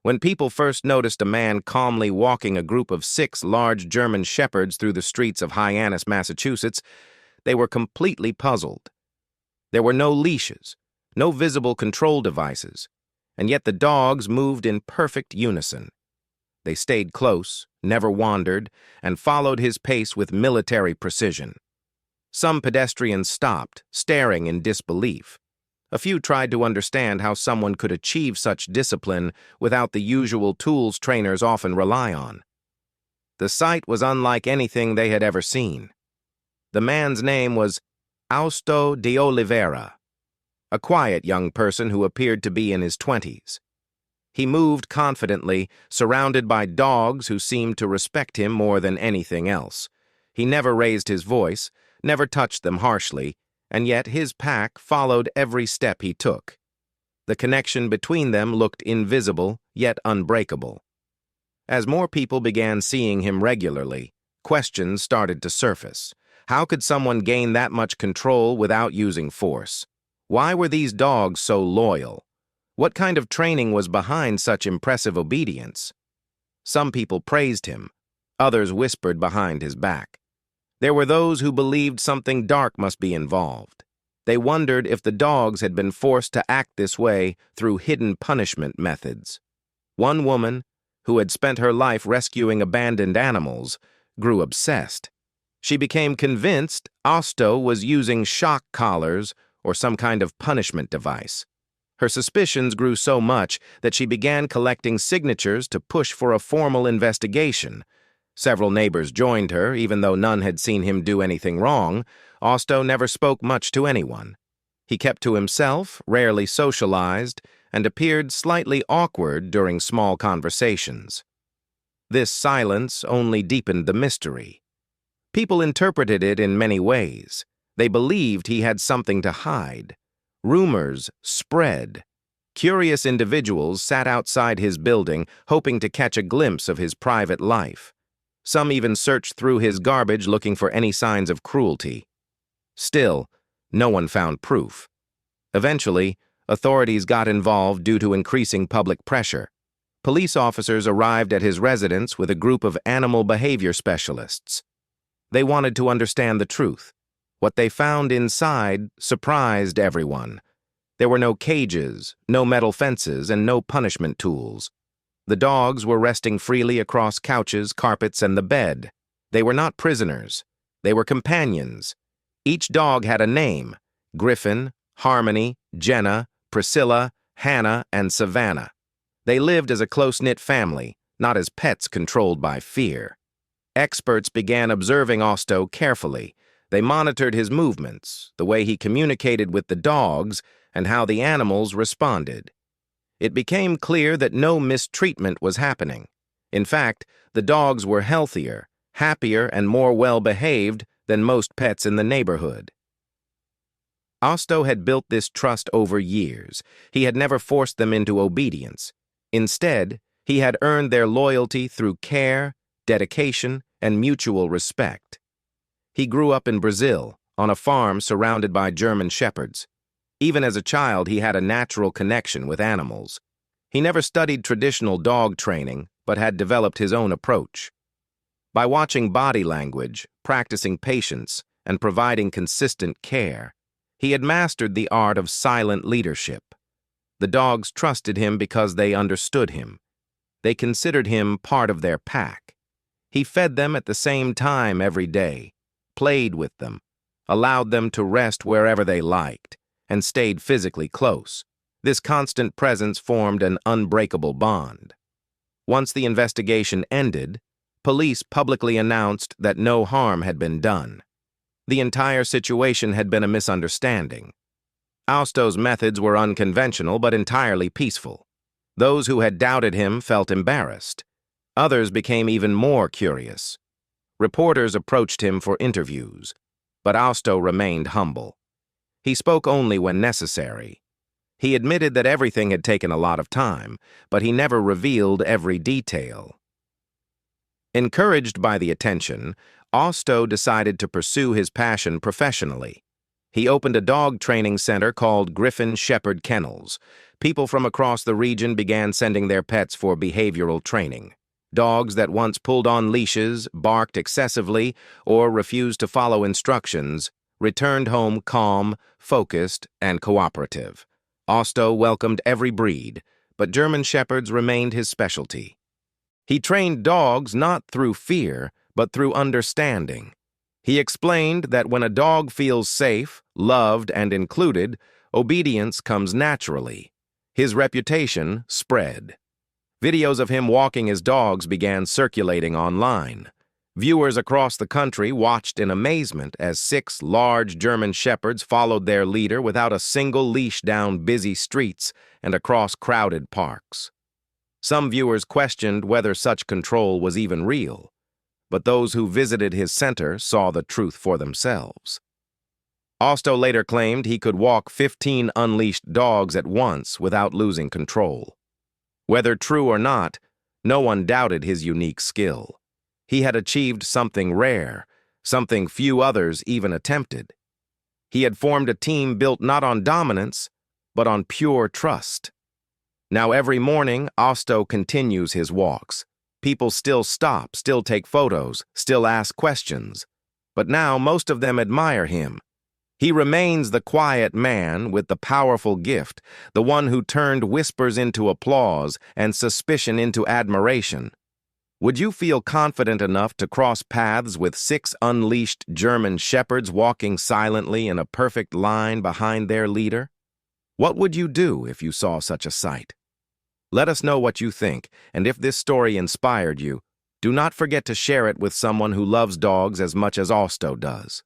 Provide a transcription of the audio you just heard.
When people first noticed a man calmly walking a group of 6 large German shepherds through the streets of Hyannis, Massachusetts, they were completely puzzled. There were no leashes, no visible control devices, and yet the dogs moved in perfect unison. They stayed close, never wandered, and followed his pace with military precision. Some pedestrians stopped, staring in disbelief. A few tried to understand how someone could achieve such discipline without the usual tools trainers often rely on. The sight was unlike anything they had ever seen. The man's name was Austo Deolivera, a quiet young person who appeared to be in his 20s. He moved confidently, surrounded by dogs who seemed to respect him more than anything else. He never raised his voice, never touched them harshly, and yet his pack followed every step he took. The connection between them looked invisible, yet unbreakable. As more people began seeing him regularly, questions started to surface. How could someone gain that much control without using force? Why were these dogs so loyal? What kind of training was behind such impressive obedience? Some people praised him. Others whispered behind his back. There were those who believed something dark must be involved. They wondered if the dogs had been forced to act this way through hidden punishment methods. One woman, who had spent her life rescuing abandoned animals, grew obsessed. She became convinced Austo was using shock collars or some kind of punishment device. Her suspicions grew so much that she began collecting signatures to push for a formal investigation. Several neighbors joined her, even though none had seen him do anything wrong. Austo never spoke much to anyone. He kept to himself, rarely socialized, and appeared slightly awkward during small conversations. This silence only deepened the mystery. People interpreted it in many ways. They believed he had something to hide. Rumors spread. Curious individuals sat outside his building, hoping to catch a glimpse of his private life. Some even searched through his garbage looking for any signs of cruelty. Still, no one found proof. Eventually, authorities got involved due to increasing public pressure. Police officers arrived at his residence with a group of animal behavior specialists. They wanted to understand the truth. What they found inside surprised everyone. There were no cages, no metal fences, and no punishment tools. The dogs were resting freely across couches, carpets, and the bed. They were not prisoners. They were companions. Each dog had a name: Griffin, Harmony, Jenna, Priscilla, Hannah, and Savannah. They lived as a close-knit family, not as pets controlled by fear. Experts began observing Austo carefully. They monitored his movements, the way he communicated with the dogs, and how the animals responded. It became clear that no mistreatment was happening. In fact, the dogs were healthier, happier, and more well-behaved than most pets in the neighborhood. Austo had built this trust over years. He had never forced them into obedience. Instead, he had earned their loyalty through care, dedication, and mutual respect. He grew up in Brazil, on a farm surrounded by German shepherds. Even as a child, he had a natural connection with animals. He never studied traditional dog training, but had developed his own approach. By watching body language, practicing patience, and providing consistent care, he had mastered the art of silent leadership. The dogs trusted him because they understood him. They considered him part of their pack. He fed them at the same time every day, played with them, allowed them to rest wherever they liked, and stayed physically close. This constant presence formed an unbreakable bond. Once the investigation ended, police publicly announced that no harm had been done. The entire situation had been a misunderstanding. Austo's methods were unconventional but entirely peaceful. Those who had doubted him felt embarrassed. Others became even more curious. Reporters approached him for interviews, but Austo remained humble. He spoke only when necessary. He admitted that everything had taken a lot of time, but he never revealed every detail. Encouraged by the attention, Austo decided to pursue his passion professionally. He opened a dog training center called Griffin Shepherd Kennels. people from across the region began sending their pets for behavioral training. Dogs that once pulled on leashes, barked excessively, or refused to follow instructions returned home calm, focused, and cooperative. Austo welcomed every breed, but German Shepherds remained his specialty. He trained dogs not through fear, but through understanding. He explained that when a dog feels safe, loved, and included, obedience comes naturally. His reputation spread. Videos of him walking his dogs began circulating online. Viewers across the country watched in amazement as 6 large German Shepherds followed their leader without a single leash down busy streets and across crowded parks. Some viewers questioned whether such control was even real, but those who visited his center saw the truth for themselves. Austo later claimed he could walk 15 unleashed dogs at once without losing control. Whether true or not, no one doubted his unique skill. He had achieved something rare, something few others even attempted. He had formed a team built not on dominance, but on pure trust. Now every morning, Austo continues his walks. People still stop, still take photos, still ask questions. But now most of them admire him. He remains the quiet man with the powerful gift, the one who turned whispers into applause and suspicion into admiration. Would you feel confident enough to cross paths with 6 unleashed German Shepherds walking silently in a perfect line behind their leader? What would you do if you saw such a sight? Let us know what you think, and if this story inspired you, do not forget to share it with someone who loves dogs as much as Austo does.